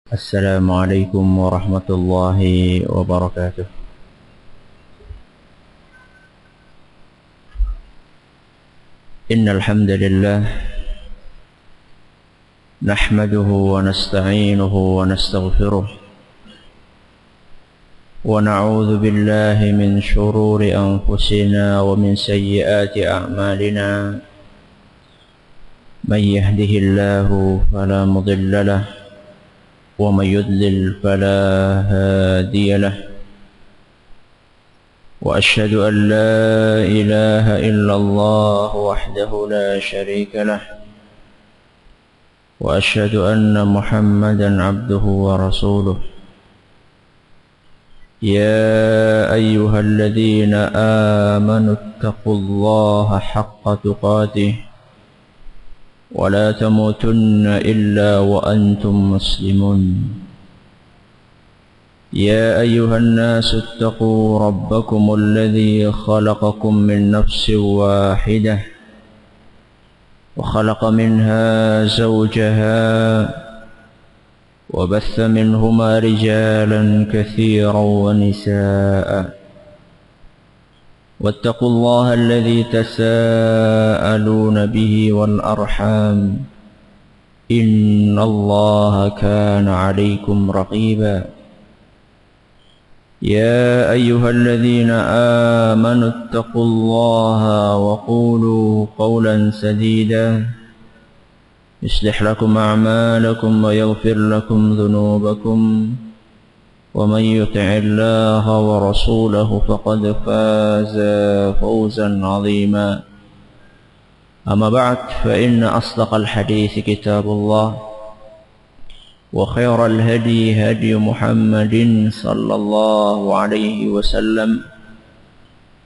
السلام عليكم ورحمة الله وبركاته. إن الحمد لله نحمده ونستعينه ونستغفره ونعوذ بالله من شرور أنفسنا ومن سيئات أعمالنا. من يهده الله فلا مضل له ومن يضلل فلا هادي له، وأشهد أن لا إله إلا الله وحده لا شريك له، وأشهد أن محمدا عبده ورسوله. يا أيها الذين آمنوا اتقوا الله حق تقاته ولا تموتن إلا وأنتم مسلمون. يا أيها الناس اتقوا ربكم الذي خلقكم من نفس واحدة وخلق منها زوجها وبث منهما رجالا كثيرا ونساء، واتقوا الله الذي تساءلون به والأرحام إن الله كان عليكم رقيبا. يا أيها الذين آمنوا اتقوا الله وقولوا قولا سديدا يصلح لكم أعمالكم ويغفر لكم ذنوبكم، ومن يطع الله ورسوله فقد فاز فوزا عظيما. أما بعد، فإن أصدق الحديث كتاب الله، وخير الهدي هدي محمد صلى الله عليه وسلم،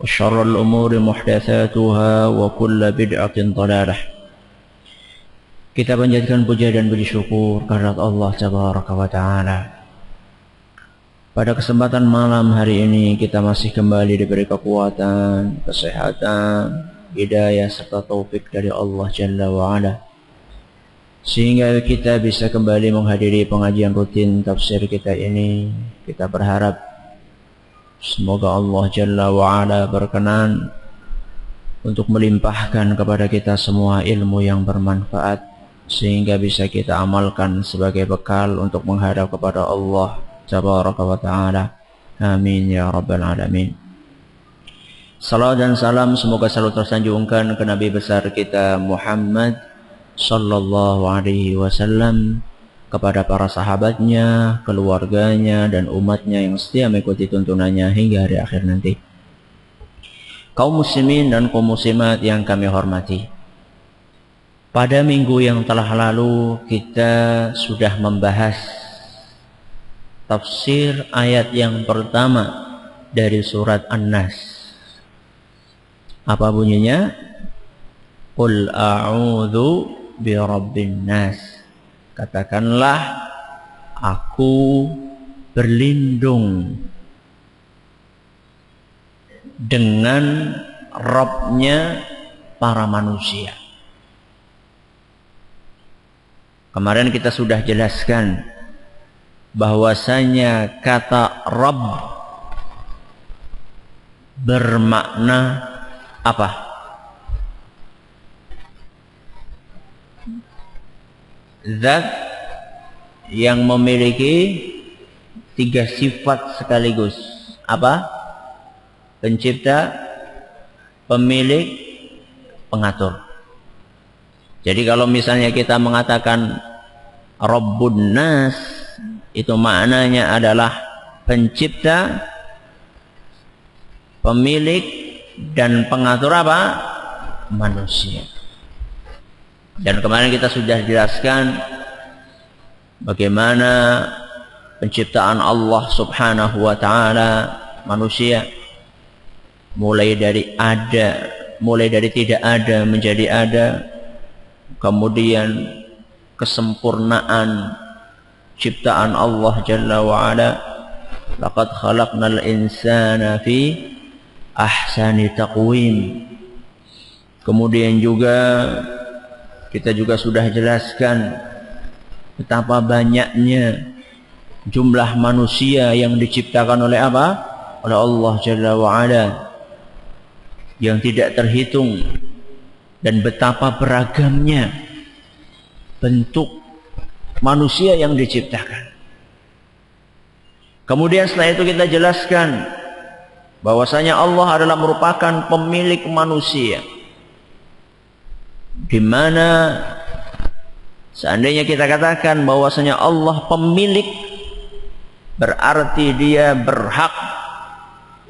وشر الأمور محدثاتها وكل بدعة ضلالة. Kita panjatkan puja dan puji syukur kehadirat Allah Tabaraka wa Ta'ala. Pada kesempatan malam hari ini kita masih kembali diberi kekuatan, kesehatan, hidayah serta taufik dari Allah Jalla wa Ala, sehingga kita bisa kembali menghadiri pengajian rutin tafsir kita ini. Kita berharap semoga Allah Jalla wa Ala berkenan untuk melimpahkan kepada kita semua ilmu yang bermanfaat, sehingga bisa kita amalkan sebagai bekal untuk menghadap kepada Allah Tabaraka wa Ta'ala. Amin ya Rabbal Alamin. Salam dan salam semoga selalu tersanjungkan ke Nabi besar kita Muhammad sallallahu alaihi wasallam, kepada para sahabatnya, keluarganya, dan umatnya yang setia mengikuti tuntunannya hingga hari akhir nanti. Kaum muslimin dan kaum muslimat yang kami hormati, pada minggu yang telah lalu kita sudah membahas tafsir ayat yang pertama dari surat An-Nas. Apa bunyinya? Qul a'udzu birabbin nas. Katakanlah, aku berlindung dengan Rabbnya para manusia. Kemarin kita sudah jelaskan bahwasanya kata Rabb bermakna apa? Zat yang memiliki tiga sifat sekaligus. Apa? Pencipta, pemilik, pengatur. Jadi kalau misalnya kita mengatakan Rabbun Nas, itu maknanya adalah pencipta, pemilik, dan pengatur apa? Manusia. Dan kemarin kita sudah jelaskan bagaimana penciptaan Allah Subhanahu wa Ta'ala manusia, mulai dari tidak ada menjadi ada, kemudian kesempurnaan ciptaan Allah Jalla wa Ala. Laqad khalaqnal insana fi ahsani taqwim. Kemudian juga kita juga sudah jelaskan betapa banyaknya jumlah manusia yang diciptakan oleh apa? Oleh Allah Jalla wa'ala, yang tidak terhitung, dan betapa beragamnya bentuk manusia yang diciptakan. Kemudian setelah itu kita jelaskan bahwasanya Allah adalah merupakan pemilik manusia, di mana seandainya kita katakan bahwasanya Allah pemilik, berarti dia berhak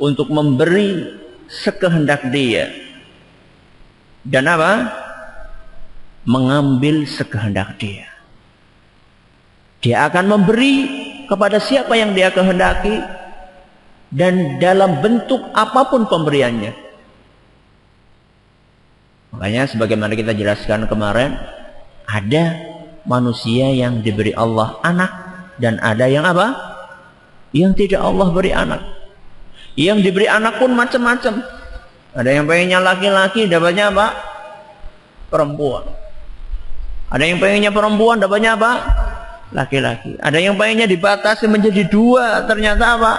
untuk memberi sekehendak dia dan apa? Mengambil sekehendak dia. Dia akan memberi kepada siapa yang dia kehendaki dan dalam bentuk apapun pemberiannya. Makanya sebagaimana kita jelaskan kemarin, ada manusia yang diberi Allah anak dan ada yang apa? Yang tidak Allah beri anak. Yang diberi anak pun macam-macam. Ada yang pengennya laki-laki, dapatnya apa? Perempuan. Ada yang pengennya perempuan, dapatnya apa? Laki-laki. Ada yang pengennya dibatasi menjadi 2, ternyata apa?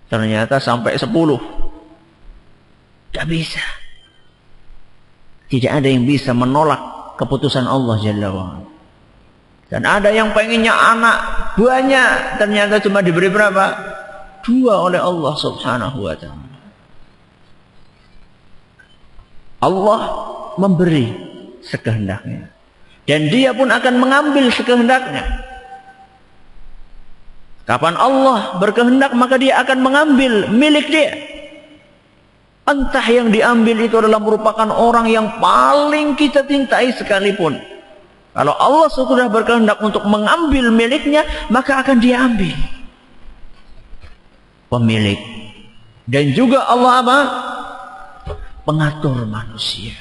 Ternyata sampai 10. Tidak bisa. Tidak ada yang bisa menolak keputusan Allah Jalla wa'ala. Dan ada yang pengennya anak banyak, ternyata cuma diberi berapa? 2 oleh Allah Subhanahu wa ta'ala. Allah memberi sekehendaknya, dan dia pun akan mengambil sekehendaknya. Kapan Allah berkehendak, maka dia akan mengambil milik dia. Entah yang diambil itu adalah merupakan orang yang paling kita cintai sekalipun, kalau Allah sudah berkehendak untuk mengambil miliknya, maka akan dia ambil. Pemilik. Dan juga Allah apa? Pengatur manusia.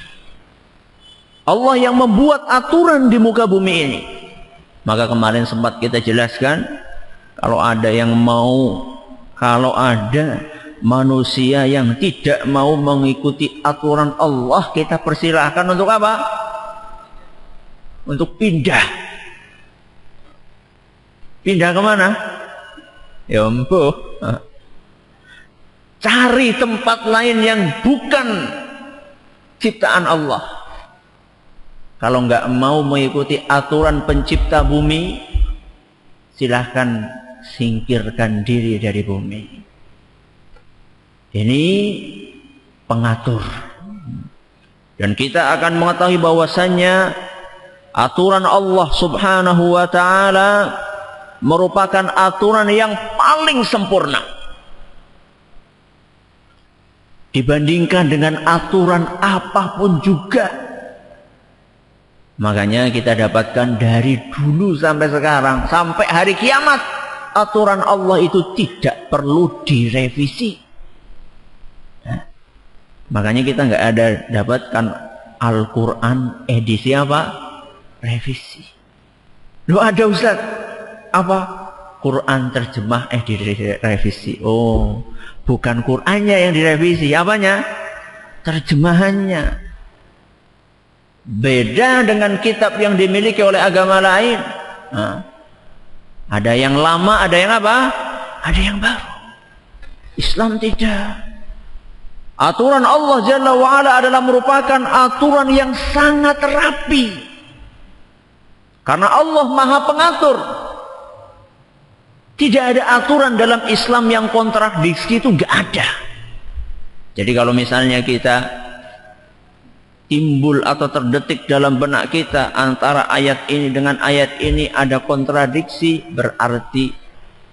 Allah yang membuat aturan di muka bumi ini. Maka kemarin sempat kita jelaskan, kalau ada manusia yang tidak mau mengikuti aturan Allah, kita persilahkan untuk apa? Untuk pindah. Pindah kemana? Ya ampun. Cari tempat lain yang bukan ciptaan Allah. Kalau nggak mau mengikuti aturan pencipta bumi, silahkan singkirkan diri dari bumi. Ini pengatur. Dan kita akan mengetahui bahwasannya aturan Allah Subhanahu wa ta'ala merupakan aturan yang paling sempurna dibandingkan dengan aturan apapun juga. Makanya kita dapatkan dari dulu sampai sekarang, sampai hari kiamat, aturan Allah itu tidak perlu direvisi. Nah, makanya kita nggak ada dapatkan Al-Quran edisi apa? Revisi. Loh ada Ustaz, apa? Quran terjemah direvisi. Oh, bukan Qurannya yang direvisi, apanya? Terjemahannya. Beda dengan kitab yang dimiliki oleh agama lain. Nah, ada yang lama, ada yang apa? Ada yang baru. Islam tidak. Aturan Allah Jalla wa'ala adalah merupakan aturan yang sangat rapi. Karena Allah Maha Pengatur. Tidak ada aturan dalam Islam yang kontradiksi, itu nggak ada. Jadi kalau misalnya kita timbul atau terdetik dalam benak kita antara ayat ini dengan ayat ini ada kontradiksi, berarti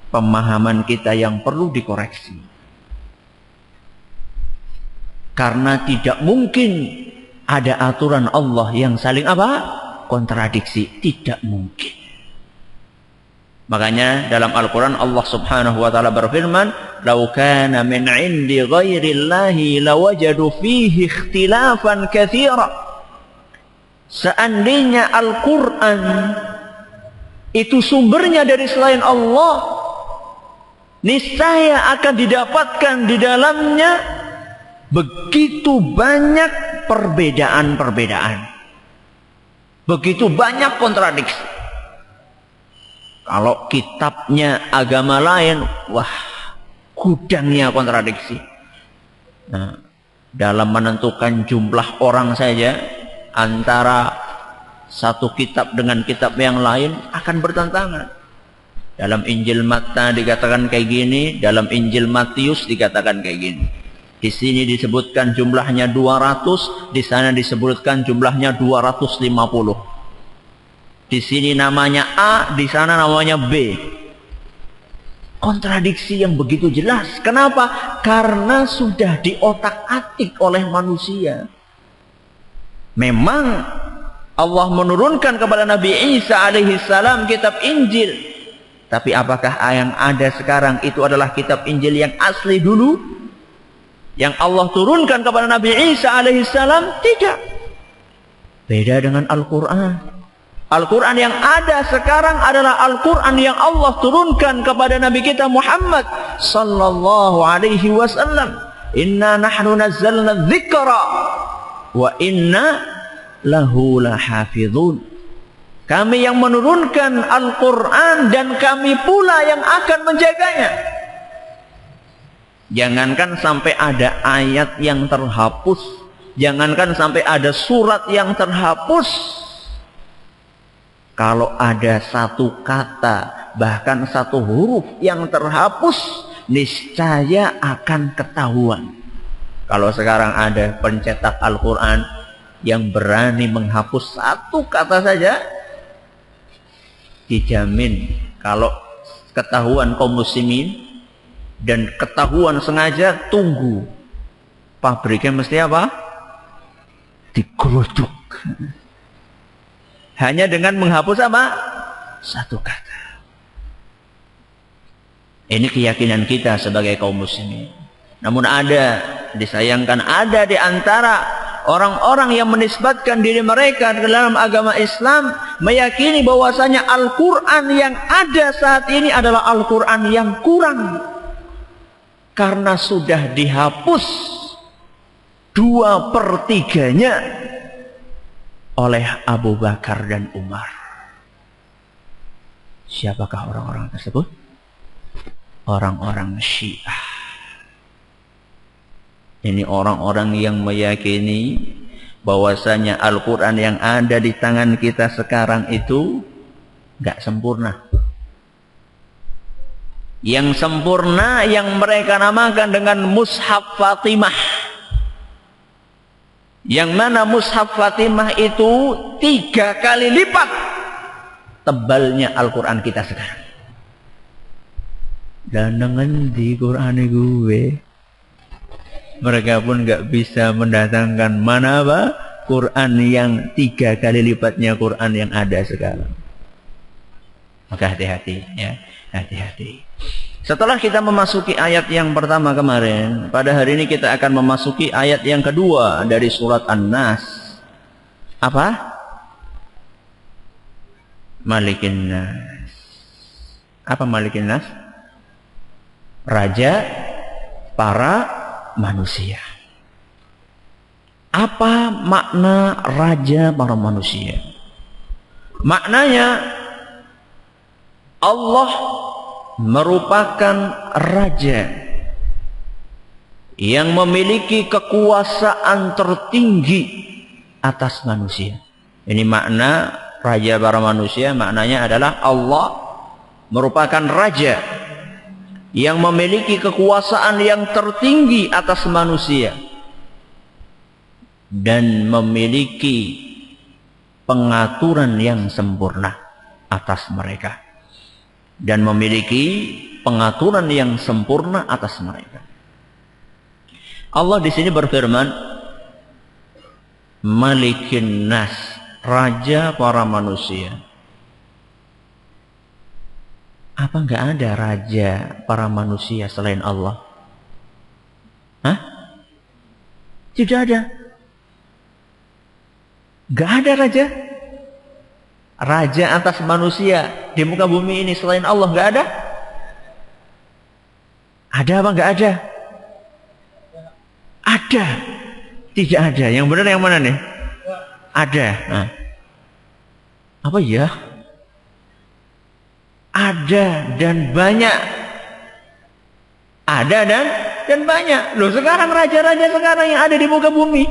pemahaman kita yang perlu dikoreksi. Karena tidak mungkin ada aturan Allah yang saling apa? Kontradiksi, tidak mungkin. Makanya dalam Al-Quran Allah Subhanahu wa ta'ala berfirman, "Lau kana min 'indi ghairillahi lawajadu fihi ikhtilafan katsira." Seandainya Al-Quran itu sumbernya dari selain Allah, niscaya akan didapatkan di dalamnya begitu banyak perbedaan-perbedaan. Begitu banyak kontradiksi. Kalau kitabnya agama lain, wah, gudangnya kontradiksi. Nah, dalam menentukan jumlah orang saja, antara satu kitab dengan kitab yang lain akan bertentangan. Dalam Injil Matta dikatakan kayak gini, dalam Injil Matius dikatakan kayak gini. Di sini disebutkan jumlahnya 200, di sana disebutkan jumlahnya 250. Di sini namanya A, di sana namanya B. Kontradiksi yang begitu jelas. Kenapa? Karena sudah diotak-atik oleh manusia. Memang Allah menurunkan kepada Nabi Isa alaihissalam kitab Injil. Tapi apakah yang ada sekarang itu adalah kitab Injil yang asli dulu? Yang Allah turunkan kepada Nabi Isa alaihissalam? Tidak. Beda dengan Al-Quran. Al-Quran yang ada sekarang adalah Al-Quran yang Allah turunkan kepada Nabi kita Muhammad sallallahu alaihi wasallam. Inna nahnu nazzalna dzikra wa inna lahu lahafizun. Kami yang menurunkan Al-Quran dan kami pula yang akan menjaganya. Jangankan sampai ada ayat yang terhapus, jangankan sampai ada surat yang terhapus. Kalau ada satu kata, bahkan satu huruf yang terhapus, niscaya akan ketahuan. Kalau sekarang ada pencetak Al-Quran yang berani menghapus satu kata saja, dijamin kalau ketahuan kaum muslimin dan ketahuan sengaja, tunggu, pabriknya mesti apa? Digeruduk. Hanya dengan menghapus apa? Satu kata. Ini keyakinan kita sebagai kaum muslimin. Namun disayangkan ada di antara orang-orang yang menisbatkan diri mereka dalam agama Islam, meyakini bahwasanya Al-Quran yang ada saat ini adalah Al-Quran yang kurang. Karena sudah dihapus 2/3-nya oleh Abu Bakar dan Umar. Siapakah orang-orang tersebut? Orang-orang Syiah. Ini orang-orang yang meyakini bahwasanya Al-Quran yang ada di tangan kita sekarang itu gak sempurna. Yang sempurna yang mereka namakan dengan Mushaf Fatimah. Yang mana Mushaf Fatimah itu 3 kali lipat tebalnya Al-Quran kita sekarang. Dan dengan di Quran gue, mereka pun gak bisa mendatangkan mana apa Quran yang 3 kali lipatnya Quran yang ada sekarang. Maka hati-hati ya, hati-hati. Setelah kita memasuki ayat yang pertama kemarin, pada hari ini kita akan memasuki ayat yang kedua dari surat An-Nas. Apa? Malikin Nas. Apa Malikin Nas? Raja para manusia. Apa makna raja para manusia? Maknanya Allah merupakan raja yang memiliki kekuasaan tertinggi atas manusia. Ini makna raja para manusia, maknanya adalah Allah merupakan raja yang memiliki kekuasaan yang tertinggi atas manusia dan memiliki pengaturan yang sempurna atas mereka. Dan memiliki pengaturan yang sempurna atas mereka. Allah di sini berfirman, Malikin Nas, raja para manusia. Apa enggak ada raja para manusia selain Allah? Hah? Tidak ada. Enggak ada raja. Raja atas manusia di muka bumi ini selain Allah enggak ada? Ada apa enggak ada? Ada. Tidak ada. Yang benar yang mana nih? Ada. Nah. Apa ya? Ada dan banyak. Ada dan banyak. Loh, sekarang raja-raja sekarang yang ada di muka bumi,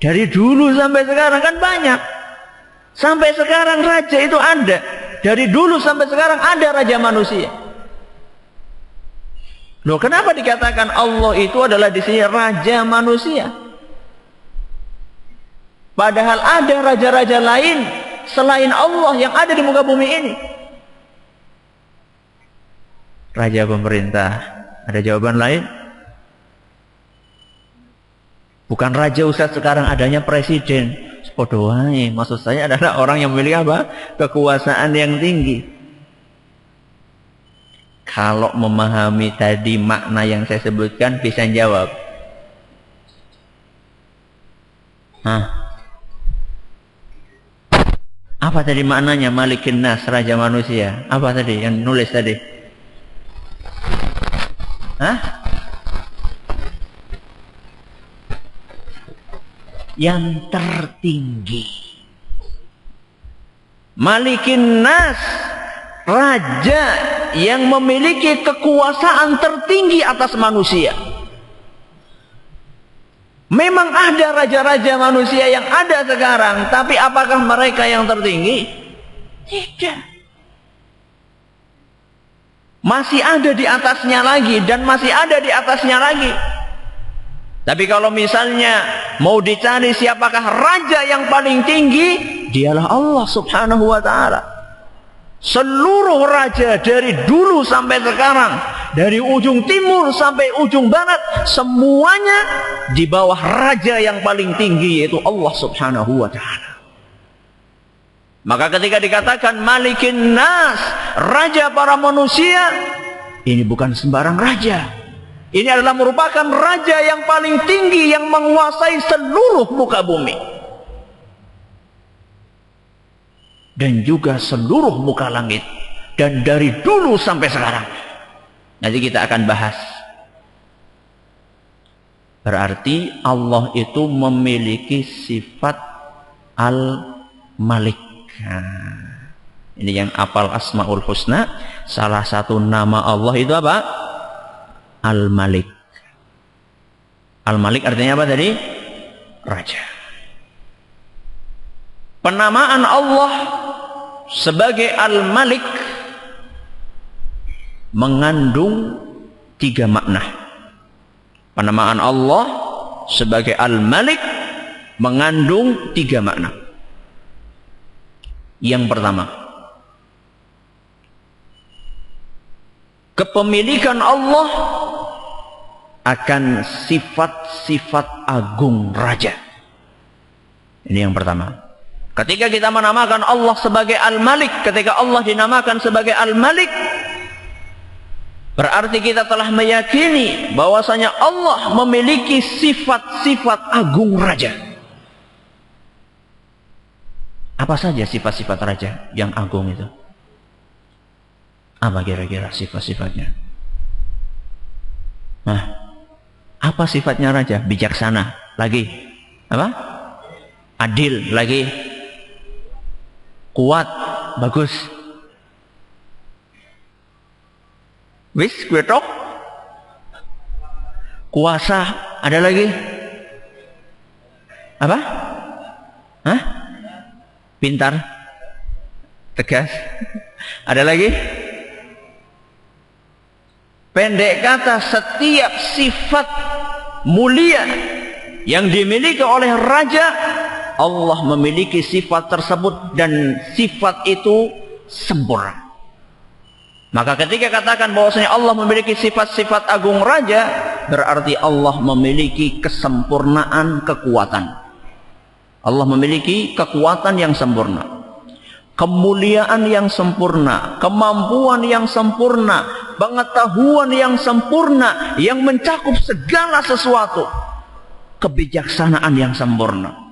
dari dulu sampai sekarang kan banyak. Sampai sekarang raja itu ada. Dari dulu sampai sekarang ada raja manusia. Loh, kenapa dikatakan Allah itu adalah di sini raja manusia? Padahal ada raja-raja lain selain Allah yang ada di muka bumi ini. Raja pemerintah. Ada jawaban lain? Bukan raja Ustaz, sekarang adanya presiden. Podo wae. Maksud saya adalah orang yang memiliki apa? Kekuasaan yang tinggi. Kalau memahami tadi makna yang saya sebutkan, bisa jawab. Apa tadi maknanya Malikin Nas, raja manusia? Apa tadi yang nulis tadi? Yang tertinggi. Malikin Nas, raja yang memiliki kekuasaan tertinggi atas manusia. Memang ada raja-raja manusia yang ada sekarang, tapi apakah mereka yang tertinggi? Tidak. Masih ada di atasnya lagi dan masih ada di atasnya lagi. Tapi kalau misalnya mau dicari siapakah raja yang paling tinggi, dialah Allah Subhanahu wa ta'ala. Seluruh raja dari dulu sampai sekarang, dari ujung timur sampai ujung barat, semuanya di bawah raja yang paling tinggi, yaitu Allah Subhanahu wa ta'ala. Maka ketika dikatakan Malikin Nas, raja para manusia, ini bukan sembarang raja. Ini adalah merupakan raja yang paling tinggi yang menguasai seluruh muka bumi. Dan juga seluruh muka langit. Dan dari dulu sampai sekarang. Nanti kita akan bahas. Berarti Allah itu memiliki sifat Al-Malik. Nah, ini yang apal Asmaul Husna. Salah satu nama Allah itu apa? Al-Malik. Al-Malik artinya apa tadi? Raja. Penamaan Allah sebagai Al-Malik mengandung 3 makna. Penamaan Allah sebagai Al-Malik mengandung 3 makna. Yang pertama, kepemilikan Allah akan sifat-sifat agung raja. Ini yang pertama. Ketika kita menamakan Allah sebagai Al-Malik, ketika Allah dinamakan sebagai Al-Malik, berarti kita telah meyakini bahwasanya Allah memiliki sifat-sifat agung raja. Apa saja sifat-sifat raja yang agung itu? Apa kira-kira sifat-sifatnya? Nah, apa sifatnya raja? Bijaksana. Lagi. Apa? Adil. Lagi. Kuat. Bagus. Wis, gue tok. Kuasa. Ada lagi? Apa? Hah? Pintar. Tegas. Ada lagi? Pendek kata, setiap sifat mulia yang dimiliki oleh raja, Allah memiliki sifat tersebut dan sifat itu sempurna. Maka ketika katakan bahwasanya Allah memiliki sifat-sifat agung raja, berarti Allah memiliki kesempurnaan kekuatan. Allah memiliki kekuatan yang sempurna, kemuliaan yang sempurna, kemampuan yang sempurna, pengetahuan yang sempurna, yang mencakup segala sesuatu, kebijaksanaan yang sempurna.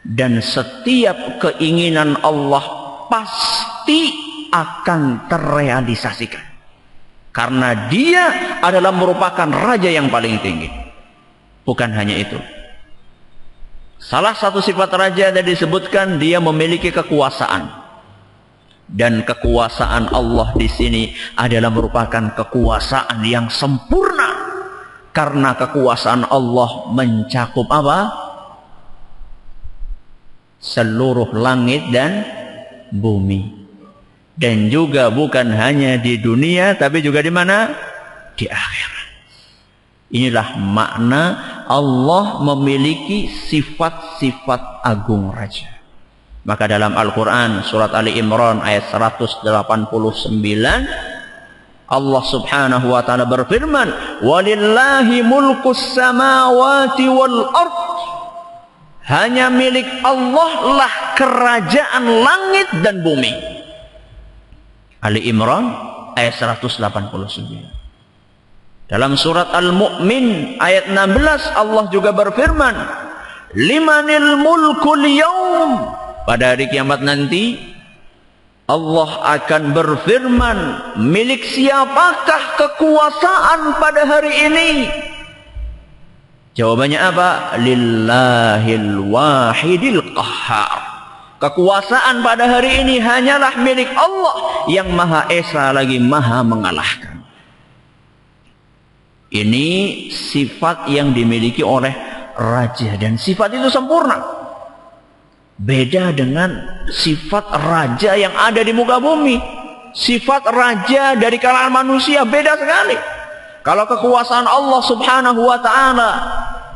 Dan setiap keinginan Allah pasti akan terrealisasikan. Karena dia adalah merupakan raja yang paling tinggi. Bukan hanya itu. Salah satu sifat raja tadi disebutkan dia memiliki kekuasaan. Dan kekuasaan Allah di sini adalah merupakan kekuasaan yang sempurna. Karena kekuasaan Allah mencakup apa? Seluruh langit dan bumi. Dan juga bukan hanya di dunia, tapi juga di mana? Di akhirat. Inilah makna Allah memiliki sifat-sifat agung raja. Maka dalam Al-Quran surat Ali Imran ayat 189 Allah subhanahu wa ta'ala berfirman, walillahi mulkus samawati wal ard. Hanya milik Allah lah kerajaan langit dan bumi. Ali Imran ayat 189. Dalam surat Al-Mu'min ayat 16 Allah juga berfirman, limanil mulkul yaum. Pada hari kiamat nanti Allah akan berfirman, milik siapakah kekuasaan pada hari ini? Jawabannya apa? Lillahil wahidil qahhar. Kekuasaan pada hari ini hanyalah milik Allah yang Maha Esa lagi Maha mengalahkan. Ini sifat yang dimiliki oleh raja dan sifat itu sempurna. Beda dengan sifat raja yang ada di muka bumi. Sifat raja dari kalangan manusia beda sekali. Kalau kekuasaan Allah subhanahu wa ta'ala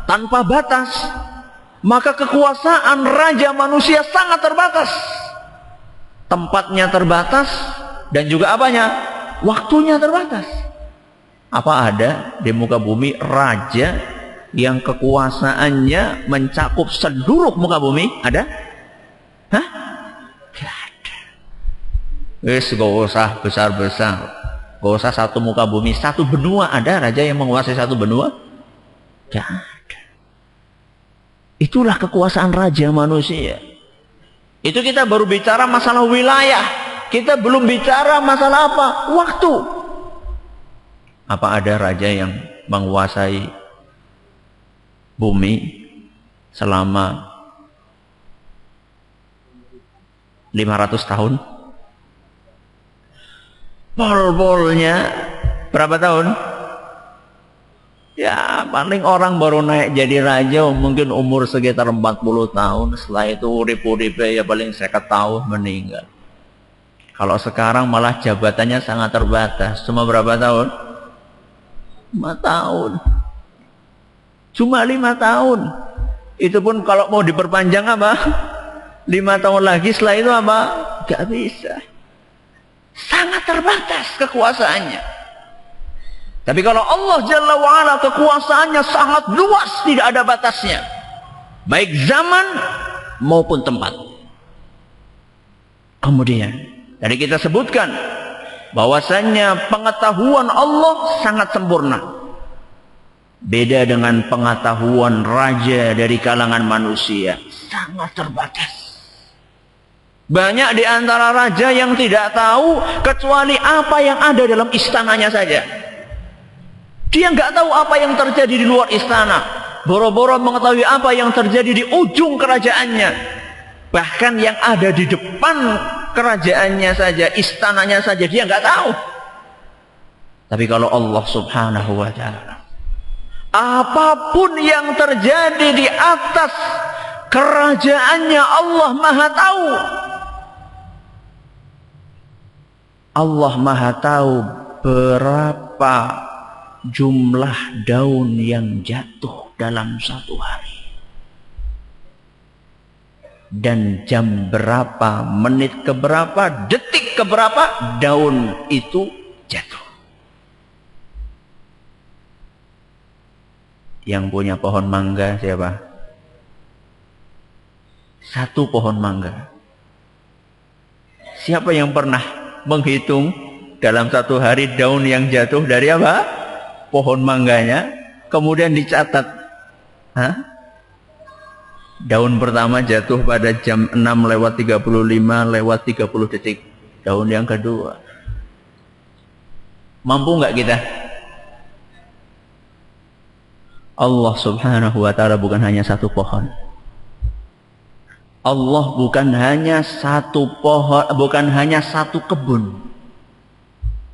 tanpa batas, maka kekuasaan raja manusia sangat terbatas. Tempatnya terbatas dan juga apanya? Waktunya terbatas. Apa ada di muka bumi raja yang kekuasaannya mencakup seluruh muka bumi? Ada? Hah? Gak ada. Wis gak usah besar-besar. Gak usah satu muka bumi, satu benua. Ada raja yang menguasai satu benua? Gak ada. Itulah kekuasaan raja manusia. Itu kita baru bicara masalah wilayah. Kita belum bicara masalah apa? Waktu. Apa ada raja yang menguasai bumi selama 500 tahun? Pol-polnya berapa tahun? Ya paling orang baru naik jadi raja mungkin umur sekitar 40 tahun. Setelah itu urip-uripe ya paling 50 tahun meninggal. Kalau sekarang malah jabatannya sangat terbatas. Cuma berapa tahun? 5 tahun. Cuma 5 tahun. Itu pun kalau mau diperpanjang apa? 5 tahun lagi, setelah itu apa? Gak bisa. Sangat terbatas kekuasaannya. Tapi kalau Allah Jalla wa'ala kekuasaannya sangat luas, tidak ada batasnya. Baik zaman maupun tempat. Kemudian tadi kita sebutkan bahwasannya pengetahuan Allah sangat sempurna. Beda dengan pengetahuan raja dari kalangan manusia. Sangat terbatas. Banyak di antara raja yang tidak tahu kecuali apa yang ada dalam istananya saja. Dia nggak tahu apa yang terjadi di luar istana. Boro-boro mengetahui apa yang terjadi di ujung kerajaannya. Bahkan yang ada di depan kerajaannya saja, istananya saja dia nggak tahu. Tapi kalau Allah subhanahu wa ta'ala, apapun yang terjadi di atas kerajaannya Allah maha tahu. Allah maha tahu berapa jumlah daun yang jatuh dalam satu hari. Dan jam berapa, menit keberapa, detik keberapa daun itu jatuh. Yang punya pohon mangga siapa? Satu pohon mangga. Siapa yang pernah menghitung dalam satu hari daun yang jatuh dari apa? Pohon mangganya. Kemudian dicatat. Hah? Daun pertama jatuh pada jam 6:35 detik. Daun yang kedua. Mampu nggak kita? Allah subhanahu wa ta'ala bukan hanya satu pohon. Allah bukan hanya satu pohon, bukan hanya satu kebun,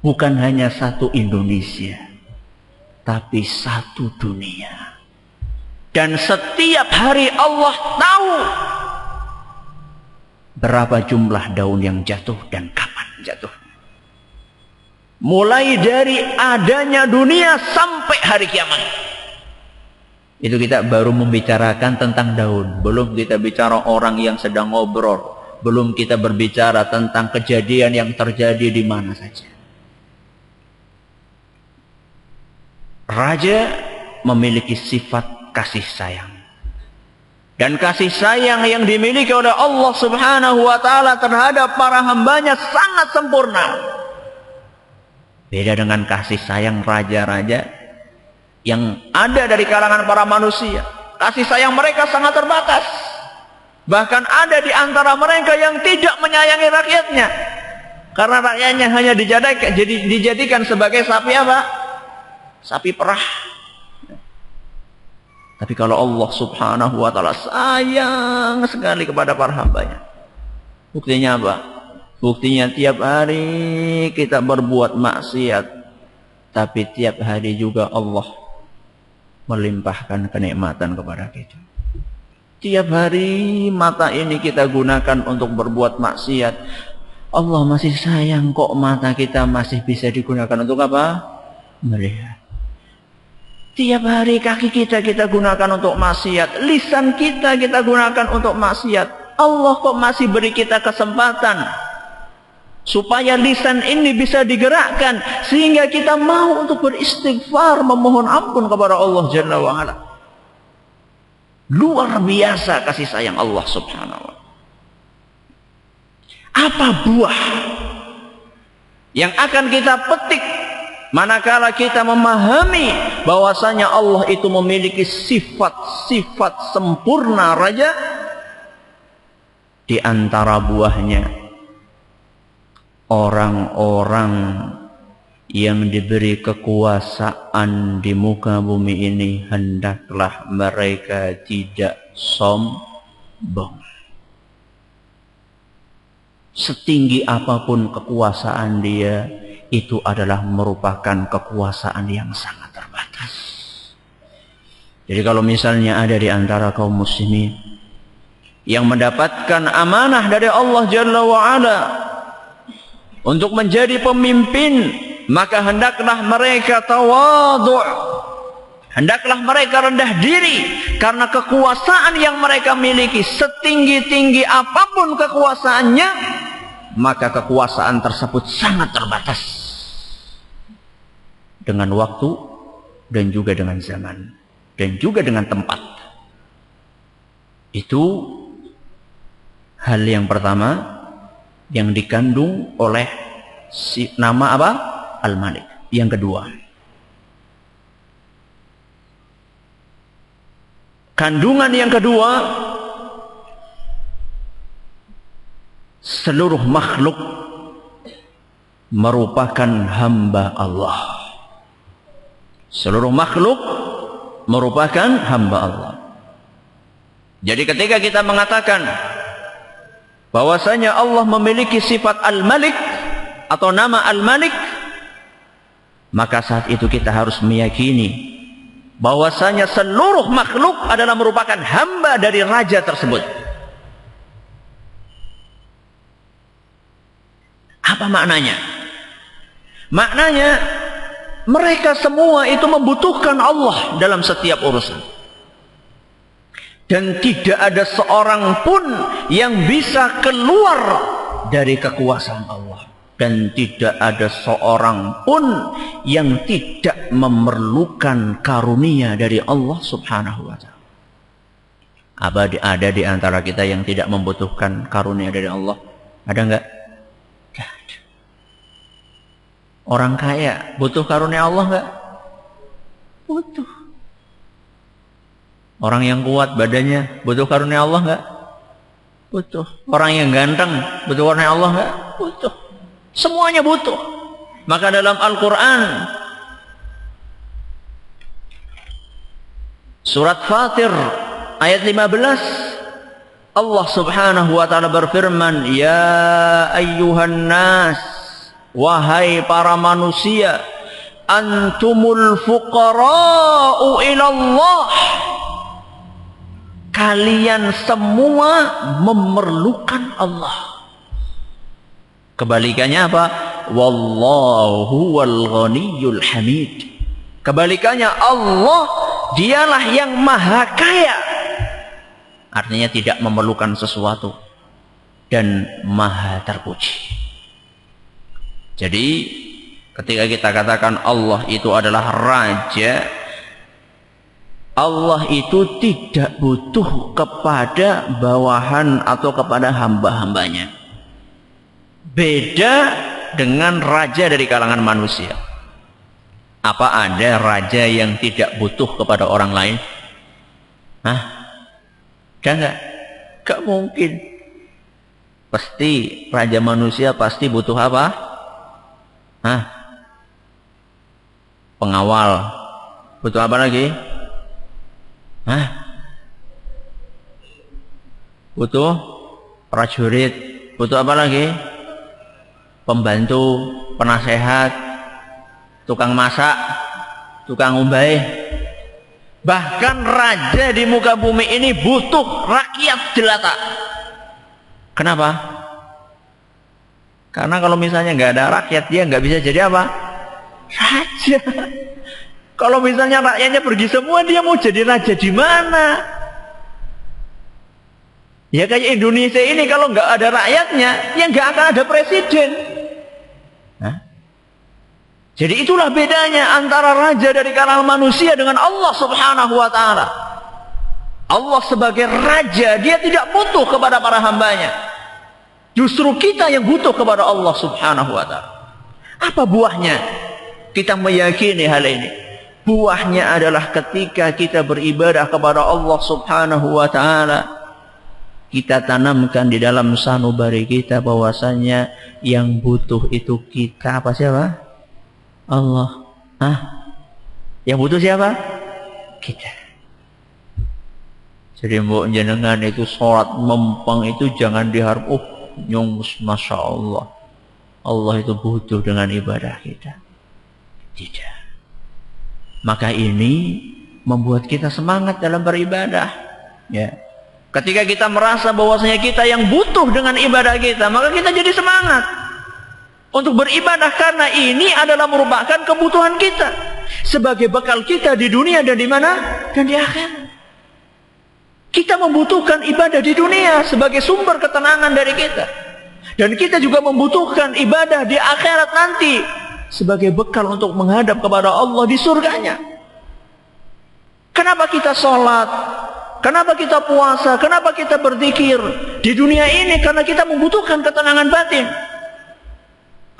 bukan hanya satu Indonesia, tapi satu dunia. Dan setiap hari Allah tahu berapa jumlah daun yang jatuh dan kapan jatuh. Mulai dari adanya dunia sampai hari kiamat. Itu kita baru membicarakan tentang daun. Belum kita bicara orang yang sedang ngobrol. Belum kita berbicara tentang kejadian yang terjadi di mana saja. Raja memiliki sifat kasih sayang. Dan kasih sayang yang dimiliki oleh Allah Subhanahu wa ta'ala terhadap para hambanya sangat sempurna. Beda dengan kasih sayang raja-raja yang ada dari kalangan para manusia. Kasih sayang mereka sangat terbatas. Bahkan ada di antara mereka yang tidak menyayangi rakyatnya. Karena rakyatnya hanya dijadikan sebagai sapi apa? Sapi perah. Tapi kalau Allah Subhanahu wa ta'ala sayang sekali kepada para hambanya. Buktinya apa? Buktinya tiap hari kita berbuat maksiat, tapi tiap hari juga Allah melimpahkan kenikmatan kepada kita. Tiap hari mata ini kita gunakan untuk berbuat maksiat. Allah masih sayang kok mata kita masih bisa digunakan untuk apa? Melihat. Tiap hari kaki kita gunakan untuk maksiat. Lisan kita gunakan untuk maksiat. Allah kok masih beri kita kesempatan supaya lisan ini bisa digerakkan sehingga kita mau untuk beristighfar, memohon ampun kepada Allah Jalla wa Ala. Luar biasa kasih sayang Allah Subhanahu wa ta'ala. Apa buah yang akan kita petik manakala kita memahami bahwasanya Allah itu memiliki sifat-sifat sempurna raja? Di antara buahnya, orang-orang yang diberi kekuasaan di muka bumi ini hendaklah mereka tidak sombong. Setinggi apapun kekuasaan dia, itu adalah merupakan kekuasaan yang sangat terbatas. Jadi kalau misalnya ada di antara kaum muslimin yang mendapatkan amanah dari Allah Jalla wa Ala untuk menjadi pemimpin, maka hendaklah mereka tawadhu', hendaklah mereka rendah diri, karena kekuasaan yang mereka miliki, setinggi-tinggi apapun kekuasaannya, maka kekuasaan tersebut sangat terbatas dengan waktu dan juga dengan zaman dan juga dengan tempat. Itu hal yang pertama yang dikandung oleh nama apa? Al-Malik. Yang kedua, kandungan yang kedua, seluruh makhluk merupakan hamba Allah. Seluruh makhluk merupakan hamba Allah. Jadi ketika kita mengatakan bahwasanya Allah memiliki sifat Al-Malik atau nama Al-Malik, maka saat itu kita harus meyakini bahwasanya seluruh makhluk adalah merupakan hamba dari raja tersebut. Apa maknanya? Maknanya mereka semua itu membutuhkan Allah dalam setiap urusan. Dan tidak ada seorang pun yang bisa keluar dari kekuasaan Allah. Dan tidak ada seorang pun yang tidak memerlukan karunia dari Allah Subhanahu wa ta'ala. Apa ada di antara kita yang tidak membutuhkan karunia dari Allah? Ada enggak? Enggak ada. Orang kaya butuh karunia Allah enggak? Butuh. Orang yang kuat badannya butuh karunia Allah enggak? Butuh. Orang yang ganteng butuh karunia Allah enggak? Butuh. Semuanya butuh. Maka dalam Al-Quran surat Fatir ayat 15, Allah subhanahu wa ta'ala berfirman, ya ayyuhan nas, wahai para manusia, antumul fuqara'u ilallah, kalian semua memerlukan Allah. Kebalikannya apa? Wallahu wal ghaniyyul hamid. Kebalikannya Allah dialah yang maha kaya. Artinya tidak memerlukan sesuatu dan maha terpuji. Jadi ketika kita katakan Allah itu adalah raja, Allah itu tidak butuh kepada bawahan atau kepada hamba-hambanya. Beda dengan raja dari kalangan manusia. Apa ada raja yang tidak butuh kepada orang lain? Hah? Ada enggak? Enggak mungkin. Pasti raja manusia pasti butuh apa? Hah? Pengawal. Butuh apa lagi? Hah? Butuh prajurit. Butuh apa lagi? Pembantu, penasehat, tukang masak, tukang ngumbai. Bahkan raja di muka bumi ini butuh rakyat jelata. Kenapa? Karena kalau misalnya nggak ada rakyat, dia nggak bisa jadi apa? Raja. Kalau misalnya rakyatnya pergi semua, dia mau jadi raja di mana? Ya kayak Indonesia ini, kalau nggak ada rakyatnya, ya nggak akan ada presiden. Hah? Jadi itulah bedanya antara raja dari kalangan manusia dengan Allah subhanahu wa ta'ala. Allah sebagai raja, dia tidak butuh kepada para hambanya. Justru kita yang butuh kepada Allah subhanahu wa ta'ala. Apa buahnya? Kita meyakini hal ini. Buahnya adalah ketika kita beribadah kepada Allah subhanahu wa ta'ala, kita tanamkan di dalam sanubari kita bahwasanya yang butuh itu kita. Apa siapa? Allah. Hah? Yang butuh siapa? Kita. Jadi mbok jenengan itu sholat mempeng itu jangan diharap, oh nyungus, masya Allah. Allah itu butuh dengan ibadah kita. Tidak. Maka ini membuat kita semangat dalam beribadah. Ya. Ketika kita merasa bahwasanya kita yang butuh dengan ibadah kita, maka kita jadi semangat untuk beribadah, karena ini adalah merupakan kebutuhan kita sebagai bekal kita di dunia dan di mana? Dan di akhirat. Kita membutuhkan ibadah di dunia sebagai sumber ketenangan dari kita, dan kita juga membutuhkan ibadah di akhirat nanti sebagai bekal untuk menghadap kepada Allah di surganya. Kenapa kita sholat? Kenapa kita puasa? Kenapa kita berzikir di dunia ini? Karena kita membutuhkan ketenangan batin.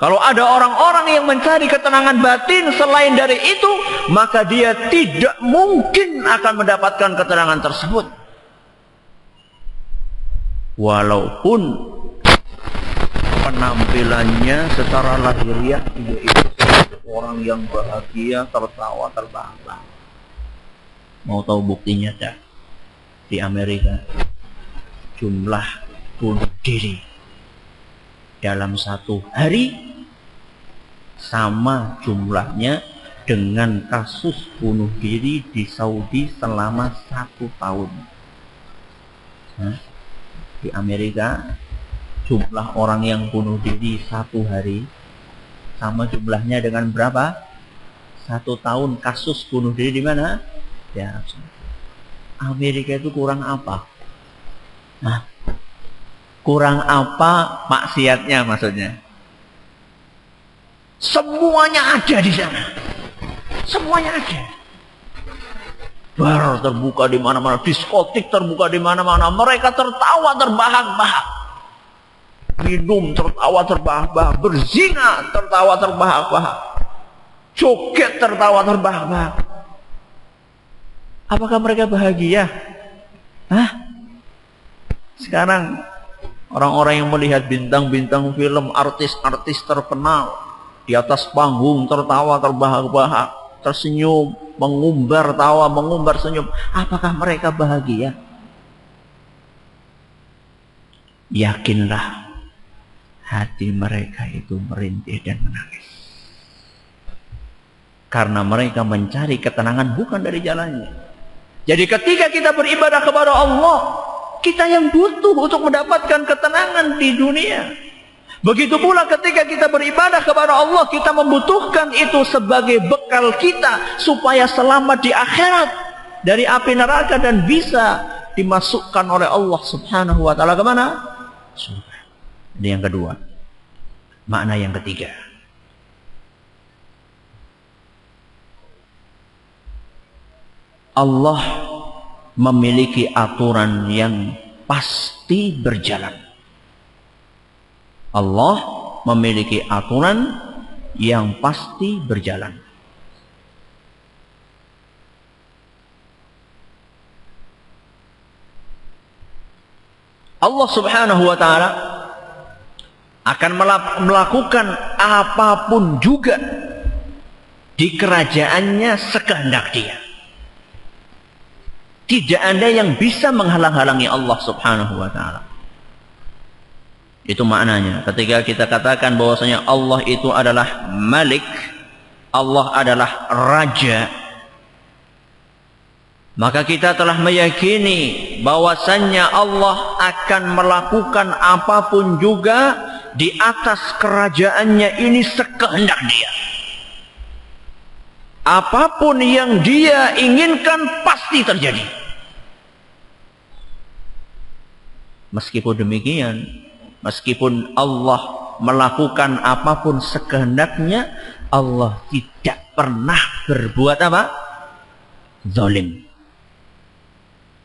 Kalau ada orang-orang yang mencari ketenangan batin selain dari itu, maka dia tidak mungkin akan mendapatkan ketenangan tersebut. Walaupun penampilannya secara lahiriah yaitu orang yang bahagia, tertawa, terbahak-bahak. Mau tahu buktinya dah? Di Amerika jumlah bunuh diri dalam satu hari sama jumlahnya dengan kasus bunuh diri di Saudi selama 1 tahun. Nah, di Amerika jumlah orang yang bunuh diri 1 hari sama jumlahnya dengan berapa? 1 tahun kasus bunuh diri di mana? Ya, Amerika itu kurang apa? Nah, kurang apa maksiatnya maksudnya? Semuanya ada di sana. Semuanya ada. Bar terbuka di mana-mana, diskotik terbuka di mana-mana. Mereka tertawa terbahak-bahak. Minum tertawa terbahak-bahak, berzina tertawa terbahak-bahak. Joget tertawa terbahak-bahak. Apakah mereka bahagia? Hah? Sekarang orang-orang yang melihat bintang-bintang film, artis-artis terkenal di atas panggung tertawa terbahak-bahak, tersenyum, mengumbar tawa, mengumbar senyum. Apakah mereka bahagia? yakinlah hati mereka itu merintih dan menangis. Karena mereka mencari ketenangan bukan dari jalannya. Jadi ketika kita beribadah kepada Allah, kita yang butuh untuk mendapatkan ketenangan di dunia. Begitu pula ketika kita beribadah kepada Allah, kita membutuhkan itu sebagai bekal kita supaya selamat di akhirat dari api neraka dan bisa dimasukkan oleh Allah Subhanahu wa taala kemana? Surga. Ini yang kedua. Makna yang ketiga. Allah memiliki aturan yang pasti berjalan. Allah memiliki aturan yang pasti berjalan. Allah Subhanahu wa taala akan melakukan apapun juga di kerajaannya sekehendak Dia. Tidak ada yang bisa menghalang-halangi Allah Subhanahu wa taala. Itu maknanya ketika kita katakan bahwasanya Allah itu adalah Malik, Allah adalah Raja, maka kita telah meyakini bahwasannya Allah akan melakukan apapun juga di atas kerajaannya ini sekehendak Dia. Apapun yang Dia inginkan pasti terjadi. Meskipun demikian, meskipun Allah melakukan apapun sekehendaknya, Allah tidak pernah berbuat apa? Zalim.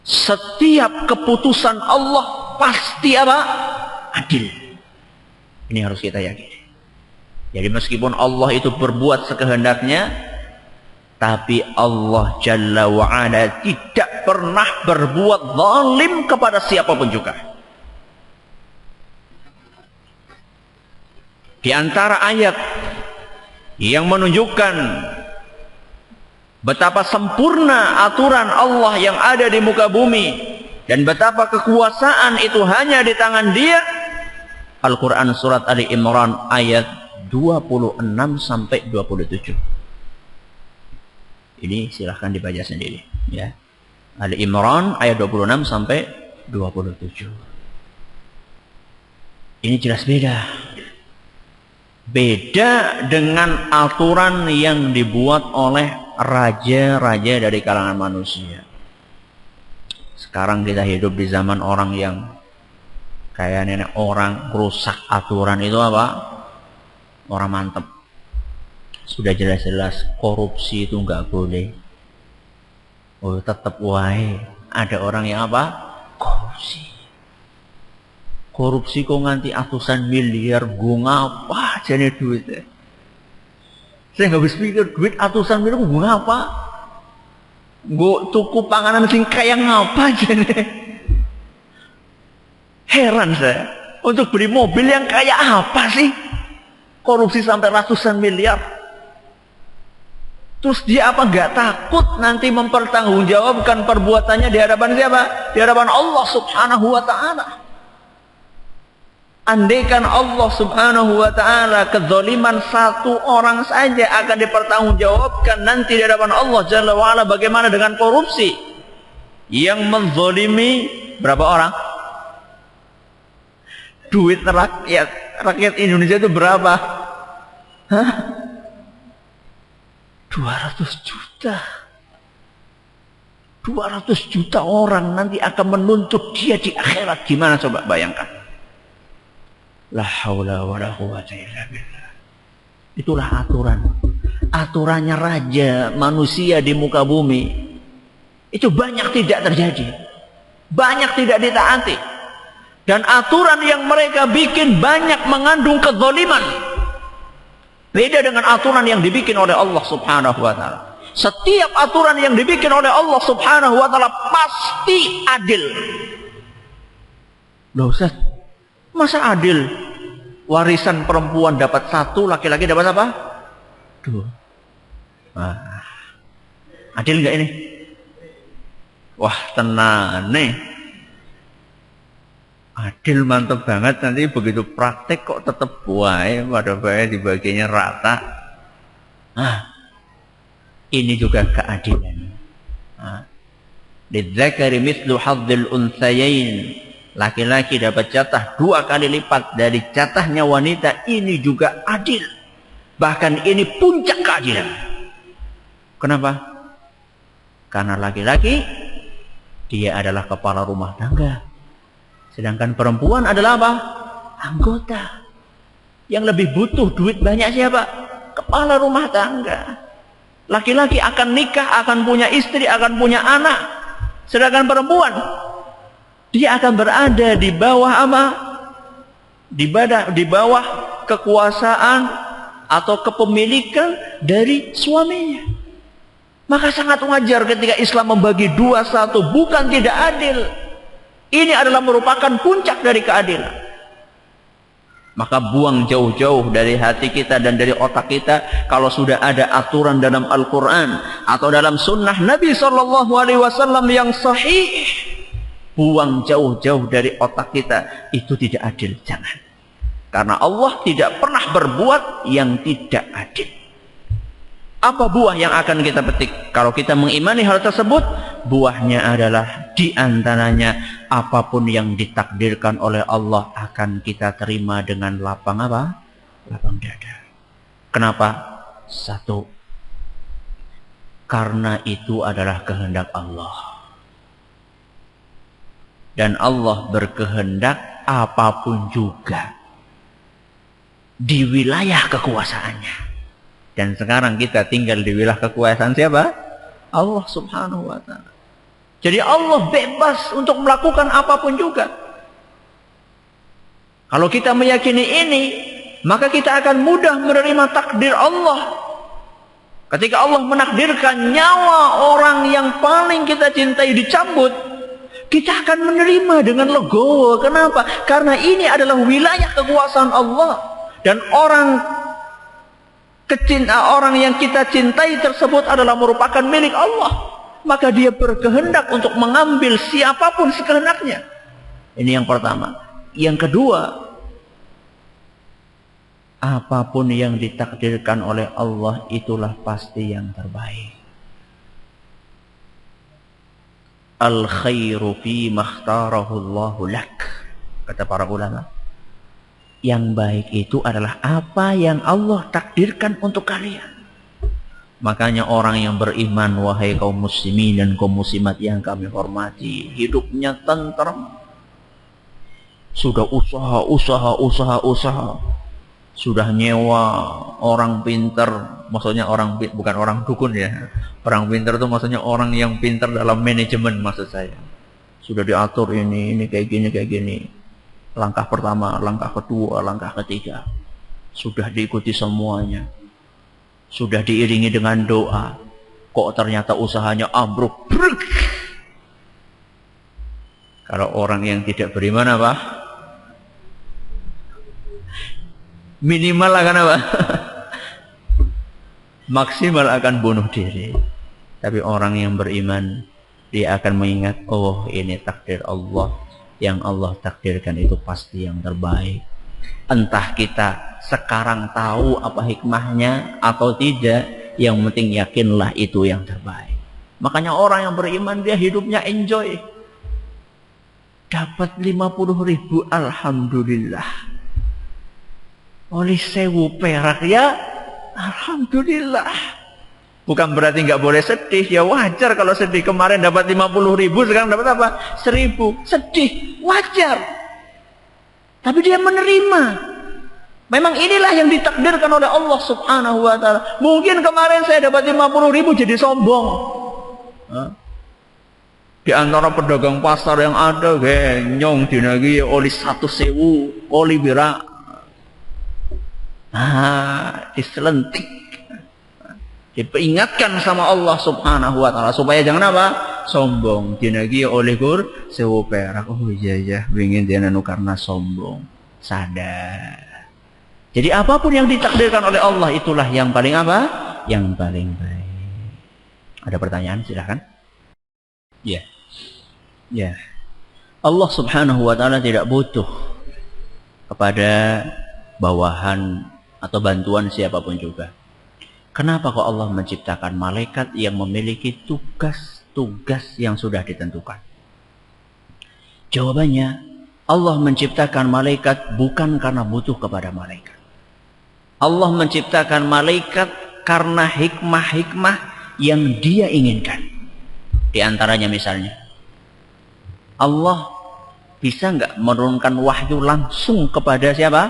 Setiap keputusan Allah pasti apa? Adil. Ini harus kita yakini. Jadi meskipun Allah itu berbuat sekehendaknya, tapi Allah Jalla wa'ala tidak pernah berbuat zalim kepada siapapun juga. Di antara ayat yang menunjukkan betapa sempurna aturan Allah yang ada di muka bumi dan betapa kekuasaan itu hanya di tangan Dia, Al-Quran surat Ali Imran ayat 26 sampai 27. Ini silahkan dibaca sendiri, ya. Ali Imran ayat 26 sampai 27. Ini jelas beda. Beda dengan aturan yang dibuat oleh raja-raja dari kalangan manusia. Sekarang kita hidup di zaman orang yang kayak nenek orang rusak aturan itu apa? Orang mantep. Sudah jelas-jelas korupsi itu nggak boleh. Oh, tetap wae ada orang yang apa? Korupsi. Korupsi kok nganti atusan miliar, gue ngapa jane duitnya? Saya nggak bisa pikir duit atusan miliar gue ngapa? Gue tuku panganan sing kayak ngapa jane? Heran saya. Untuk beli mobil yang kayak apa sih? Korupsi sampai ratusan miliar. Terus dia apa nggak takut nanti mempertanggungjawabkan perbuatannya di hadapan siapa? Di hadapan Allah Subhanahu wa taala. Andaikan Allah Subhanahu wa taala kezaliman satu orang saja akan dipertanggungjawabkan nanti di hadapan Allah Jalla wa ala, bagaimana dengan korupsi yang menzalimi berapa orang? Duit rakyat Indonesia itu berapa? Hah? 200 juta. 200 juta orang nanti akan menuntut dia di akhirat. Gimana coba bayangkan? La haula wa la quwwata illa billah. Itulah aturan. Aturannya raja manusia di muka bumi. Itu banyak tidak terjadi. Banyak tidak ditaati. Dan aturan yang mereka bikin banyak mengandung kezaliman. Beda dengan aturan yang dibikin oleh Allah Subhanahu wa taala. Setiap aturan yang dibikin oleh Allah Subhanahu wa taala pasti adil. Loh Ustaz, masa adil? Warisan perempuan dapat 1, laki-laki dapat apa? 2. Wah, adil nggak ini? Wah, tenang nih. Adil mantep banget, nanti begitu praktek kok tetap buai pada bae dibaginya rata. Ini juga keadilan. Lidzakari mithlu hadzil unthayain. Laki-laki dapat jatah 2 kali lipat dari jatahnya wanita. Ini juga adil. Bahkan ini puncak keadilan. Kenapa? Karena laki-laki dia adalah kepala rumah tangga. Sedangkan perempuan adalah apa? Anggota. Yang lebih butuh duit banyak siapa? Kepala rumah tangga. Laki-laki akan nikah, akan punya istri, akan punya anak. Sedangkan perempuan, dia akan berada di bawah apa? Di bawah kekuasaan atau kepemilikan dari suaminya. Maka sangat wajar ketika Islam membagi 2-1, bukan tidak adil. Ini adalah merupakan puncak dari keadilan. Maka buang jauh-jauh dari hati kita dan dari otak kita kalau sudah ada aturan dalam Al-Quran atau dalam sunnah Nabi SAW yang sahih. Buang jauh-jauh dari otak kita. Itu tidak adil. Jangan. Karena Allah tidak pernah berbuat yang tidak adil. Apa buah yang akan kita petik? Kalau kita mengimani hal tersebut, buahnya adalah diantaranya apapun yang ditakdirkan oleh Allah akan kita terima dengan lapang apa? Lapang dada. Kenapa? 1. Karena itu adalah kehendak Allah. Dan Allah berkehendak apapun juga di wilayah kekuasaannya. Dan sekarang kita tinggal di wilayah kekuasaan siapa? Allah Subhanahu wa ta'ala. Jadi Allah bebas untuk melakukan apapun juga. Kalau kita meyakini ini, maka kita akan mudah menerima takdir Allah. Ketika Allah menakdirkan nyawa orang yang paling kita cintai dicabut, kita akan menerima dengan legowo. Kenapa? Karena ini adalah wilayah kekuasaan Allah. Dan orang yang kita cintai tersebut adalah merupakan milik Allah. Maka dia berkehendak untuk mengambil siapapun sekehendaknya. Ini yang pertama. Yang kedua, apapun yang ditakdirkan oleh Allah itulah pasti yang terbaik. Al khairu fi makhtarahu Allahu lak, kata para ulama. Yang baik itu adalah apa yang Allah takdirkan untuk kalian. Makanya orang yang beriman, wahai kaum muslimin dan kaum muslimat yang kami hormati, hidupnya tenteram. Sudah usaha. Sudah nyewa orang pintar, maksudnya bukan orang dukun ya. Orang pintar itu maksudnya orang yang pintar dalam manajemen maksud saya. Sudah diatur ini kayak gini. Langkah pertama, langkah kedua, langkah ketiga. Sudah diikuti semuanya. Sudah diiringi dengan doa. Kok ternyata usahanya ambruk. Bruk. Kalau orang yang tidak beriman apa? Minimal akan apa? Maksimal akan bunuh diri. Tapi orang yang beriman, dia akan mengingat, oh ini takdir Allah. Yang Allah takdirkan itu pasti yang terbaik. Entah kita sekarang tahu apa hikmahnya atau tidak, yang penting yakinlah itu yang terbaik. Makanya orang yang beriman dia hidupnya enjoy. Dapat 50.000, alhamdulillah. Oleh 1.000 perak ya, alhamdulillah. Bukan berarti nggak boleh sedih, ya wajar kalau sedih. Kemarin dapat 50.000, sekarang dapat apa? 1.000, sedih, wajar. Tapi dia menerima. Memang inilah yang ditakdirkan oleh Allah Subhanahu wa ta'ala. Mungkin kemarin saya dapat 50.000 jadi sombong. Di antara pedagang pasar yang ada, nyong dinagi oli 1.000, oli bira. Diselentik. Diperingatkan sama Allah Subhanahu wa ta'ala supaya jangan apa? Sombong. Dinagi oleh kur 1.000 perak. Oh iya, ingin dia nanu karena sombong. Sadar. Jadi apapun yang ditakdirkan oleh Allah itulah yang paling apa? Yang paling baik. Ada pertanyaan? Silahkan. Ya. Allah subhanahu wa ta'ala tidak butuh kepada bawahan atau bantuan siapapun juga. Kenapa kok Allah menciptakan malaikat yang memiliki tugas-tugas yang sudah ditentukan? Jawabannya, Allah menciptakan malaikat bukan karena butuh kepada malaikat. Allah menciptakan malaikat karena hikmah-hikmah yang Dia inginkan. Di antaranya misalnya, Allah bisa nggak menurunkan wahyu langsung kepada siapa?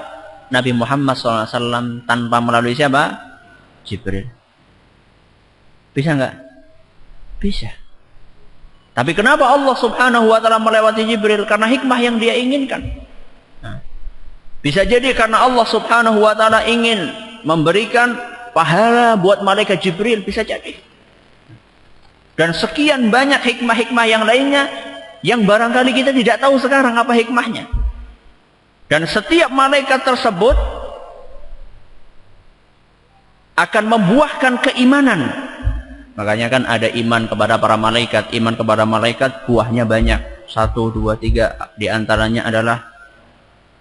Nabi Muhammad SAW tanpa melalui siapa? Jibril. Bisa nggak? Bisa. Tapi kenapa Allah subhanahu wa ta'ala melewati Jibril? Karena hikmah yang Dia inginkan. Nah, bisa jadi karena Allah subhanahu wa ta'ala ingin memberikan pahala buat malaikat Jibril. Bisa jadi. Dan sekian banyak hikmah-hikmah yang lainnya yang barangkali kita tidak tahu sekarang apa hikmahnya. Dan setiap malaikat tersebut akan membuahkan keimanan. Makanya kan ada iman kepada para malaikat. Iman kepada malaikat buahnya banyak. 1, 2, 3. Di antaranya adalah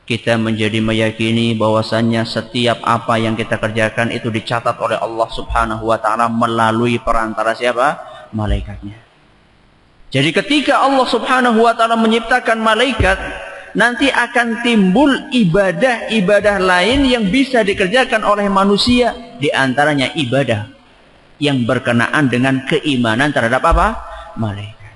kita menjadi meyakini bahwasannya setiap apa yang kita kerjakan itu dicatat oleh Allah subhanahu wa ta'ala melalui perantara siapa? Malaikatnya. Jadi ketika Allah subhanahu wa ta'ala menciptakan malaikat, nanti akan timbul ibadah-ibadah lain yang bisa dikerjakan oleh manusia. Di antaranya ibadah yang berkenaan dengan keimanan terhadap apa? Malaikat.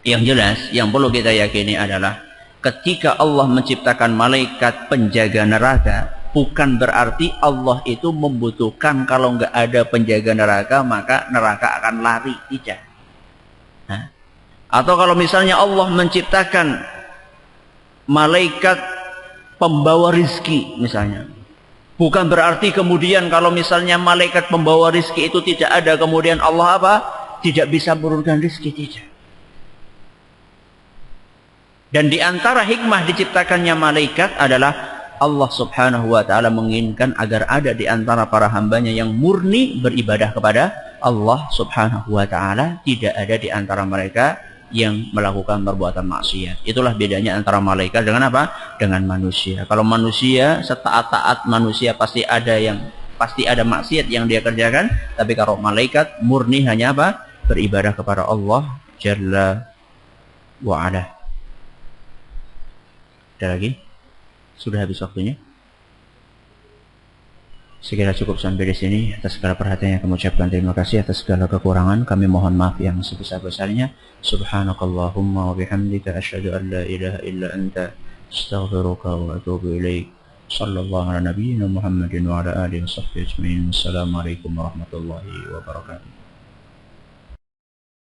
Yang jelas, yang perlu kita yakini adalah ketika Allah menciptakan malaikat penjaga neraka, bukan berarti Allah itu membutuhkan kalau nggak ada penjaga neraka, maka neraka akan lari. Tidak. Nah, atau kalau misalnya Allah menciptakan malaikat pembawa rizki misalnya, bukan berarti kemudian kalau misalnya malaikat pembawa rizki itu tidak ada, kemudian Allah apa? Tidak bisa menurunkan rizki. Tidak. Dan di antara hikmah diciptakannya malaikat adalah Allah subhanahu wa ta'ala menginginkan agar ada di antara para hambanya yang murni beribadah kepada Allah subhanahu wa ta'ala. Tidak ada di antara mereka yang melakukan perbuatan maksiat. Itulah bedanya antara malaikat dengan apa? Dengan manusia. Kalau manusia, setaat-taat manusia pasti ada maksiat yang dia kerjakan. Tapi kalau malaikat murni hanya apa? Beribadah kepada Allah Jalla wa'ala. Ada lagi? Sudah habis waktunya. Sekira cukup sampai di sini. Atas segala perhatian yang kami ucapkan terima kasih. Atas segala kekurangan kami mohon maaf yang sebesar-besarnya. Subhanakallahumma wa bihamdika asyhadu an la ilaha illa anta astaghfiruka wa atubu ilaik. Sallallahu ala nabiyyina Muhammadin wa ala alihi wa sahbihi ajma'in. Assalamualaikum warahmatullahi wabarakatuh.